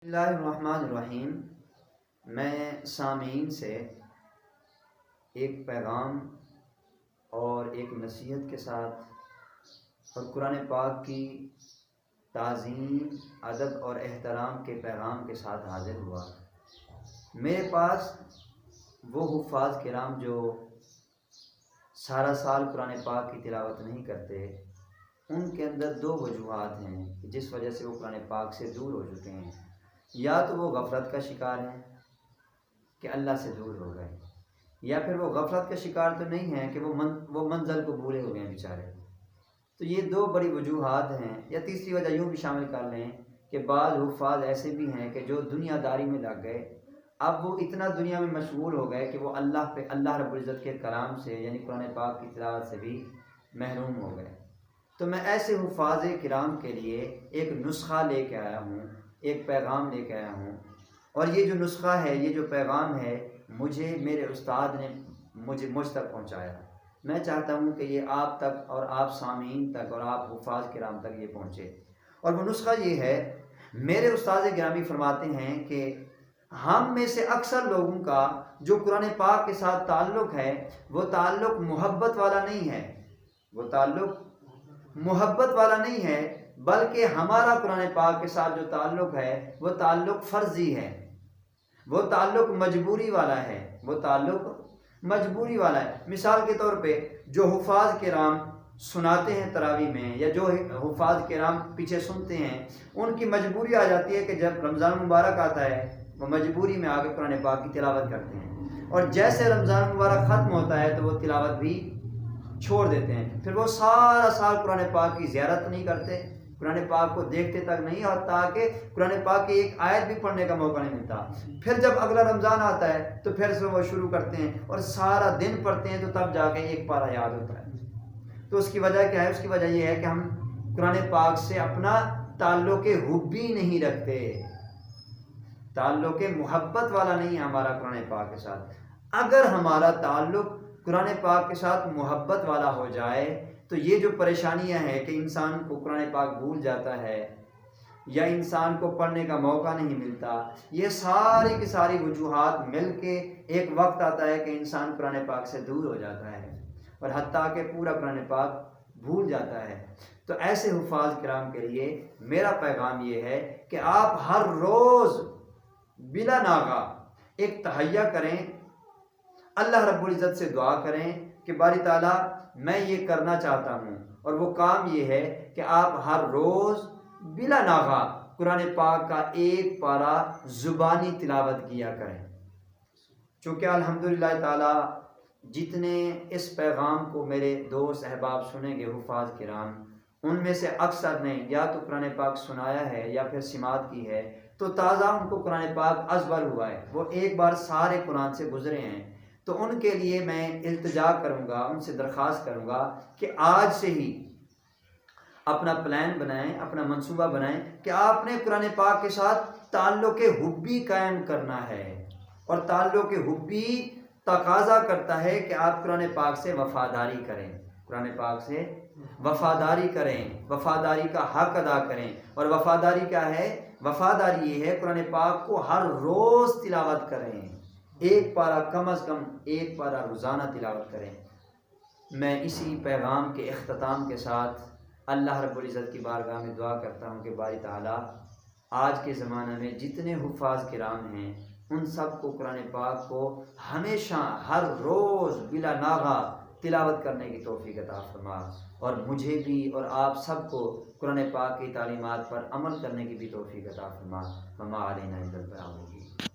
بسم اللہ الرحمن الرحیم۔ میں سامعین سے ایک پیغام اور ایک نصیحت کے ساتھ اور قرآن پاک کی تعظیم، ادب اور احترام کے پیغام کے ساتھ حاضر ہوا۔ میرے پاس وہ حفاظ کرام جو سارا سال قرآن پاک کی تلاوت نہیں کرتے، ان کے اندر دو وجوہات ہیں جس وجہ سے وہ قرآن پاک سے دور ہو چکے ہیں۔ یا تو وہ غفلت کا شکار ہیں کہ اللہ سے دور ہو گئے، یا پھر وہ غفلت کا شکار تو نہیں ہیں کہ وہ منزل کو بھولے ہوئے ہیں بیچارے۔ تو یہ دو بڑی وجوہات ہیں۔ یا تیسری وجہ یوں بھی شامل کر لیں کہ بعض حفاظ ایسے بھی ہیں کہ جو دنیا داری میں لگ گئے، اب وہ اتنا دنیا میں مشغول ہو گئے کہ وہ اللہ رب العزت کے کلام سے یعنی قرآن پاک کی تلاوت سے بھی محروم ہو گئے۔ تو میں ایسے حفاظ کرام کے لیے ایک نسخہ لے کے آیا ہوں، ایک پیغام لے کے آیا ہوں، اور یہ جو نسخہ ہے، یہ جو پیغام ہے، مجھے میرے استاد نے مجھ تک پہنچایا۔ میں چاہتا ہوں کہ یہ آپ تک اور آپ سامعین تک اور آپ حفاظ کرام تک یہ پہنچے۔ اور وہ نسخہ یہ ہے، میرے استاد گرامی فرماتے ہیں کہ ہم میں سے اکثر لوگوں کا جو قرآن پاک کے ساتھ تعلق ہے، وہ تعلق محبت والا نہیں ہے، وہ تعلق محبت والا نہیں ہے، بلکہ ہمارا قرآن پاک کے ساتھ جو تعلق ہے وہ تعلق فرضی ہے، وہ تعلق مجبوری والا ہے، وہ تعلق مجبوری والا ہے۔ مثال کے طور پہ جو حفاظ کرام سناتے ہیں تراویح میں، یا جو حفاظ کرام پیچھے سنتے ہیں، ان کی مجبوری آ جاتی ہے کہ جب رمضان مبارک آتا ہے وہ مجبوری میں آ کے قرآن پاک کی تلاوت کرتے ہیں، اور جیسے رمضان مبارک ختم ہوتا ہے تو وہ تلاوت بھی چھوڑ دیتے ہیں۔ پھر وہ سارا سال قرآن پاک کی زیارت نہیں کرتے، قرآن پاک کو دیکھتے تک نہیں، اور تاکہ قرآن پاک کی ایک آیت بھی پڑھنے کا موقع نہیں ملتا۔ پھر جب اگلا رمضان آتا ہے تو پھر سے وہ شروع کرتے ہیں اور سارا دن پڑھتے ہیں، تو تب جا کے ایک پارہ یاد ہوتا ہے۔ تو اس کی وجہ کیا ہے؟ اس کی وجہ یہ ہے کہ ہم قرآن پاک سے اپنا تعلق حبی نہیں رکھتے، تعلق محبت والا نہیں ہے ہمارا قرآن پاک کے ساتھ۔ اگر ہمارا تعلق قرآن پاک کے ساتھ محبت والا ہو جائے تو یہ جو پریشانیاں ہیں کہ انسان کو قرآن پاک بھول جاتا ہے یا انسان کو پڑھنے کا موقع نہیں ملتا، یہ ساری کی ساری وجوہات مل کے ایک وقت آتا ہے کہ انسان قرآن پاک سے دور ہو جاتا ہے اور حتیٰ کہ پورا قرآن پاک بھول جاتا ہے۔ تو ایسے حفاظ کرام کے لیے میرا پیغام یہ ہے کہ آپ ہر روز بلا ناغہ ایک تہیہ کریں، اللہ رب العزت سے دعا کریں کہ باری تعالیٰ میں یہ کرنا چاہتا ہوں، اور وہ کام یہ ہے کہ آپ ہر روز بلا ناغہ قرآن پاک کا ایک پارہ زبانی تلاوت کیا کریں۔ چونکہ الحمدللہ تعالیٰ جتنے اس پیغام کو میرے دوست احباب سنیں گے حفاظ کرام، ان میں سے اکثر نے یا تو قرآن پاک سنایا ہے یا پھر سماعت کی ہے، تو تازہ ان کو قرآن پاک ازبر ہوا ہے، وہ ایک بار سارے قرآن سے گزرے ہیں۔ تو ان کے لیے میں التجا کروں گا، ان سے درخواست کروں گا کہ آج سے ہی اپنا پلان بنائیں، اپنا منصوبہ بنائیں کہ آپ نے قرآن پاک کے ساتھ تعلق حبی قائم کرنا ہے، اور تعلق حبی تقاضا کرتا ہے کہ آپ قرآن پاک سے وفاداری کریں، قرآن پاک سے وفاداری کریں، وفاداری کا حق ادا کریں۔ اور وفاداری کیا ہے؟ وفاداری یہ ہے قرآن پاک کو ہر روز تلاوت کریں، ایک پارہ کم از کم ایک پارہ روزانہ تلاوت کریں۔ میں اسی پیغام کے اختتام کے ساتھ اللہ رب العزت کی بارگاہ میں دعا کرتا ہوں کہ باری تعالیٰ آج کے زمانے میں جتنے حفاظ کرام ہیں ان سب کو قرآن پاک کو ہمیشہ ہر روز بلا ناغہ تلاوت کرنے کی توفیق عطا فرما، اور مجھے بھی اور آپ سب کو قرآن پاک کی تعلیمات پر عمل کرنے کی بھی توفیق عطا فرما۔ وما علینا الا البلاغ۔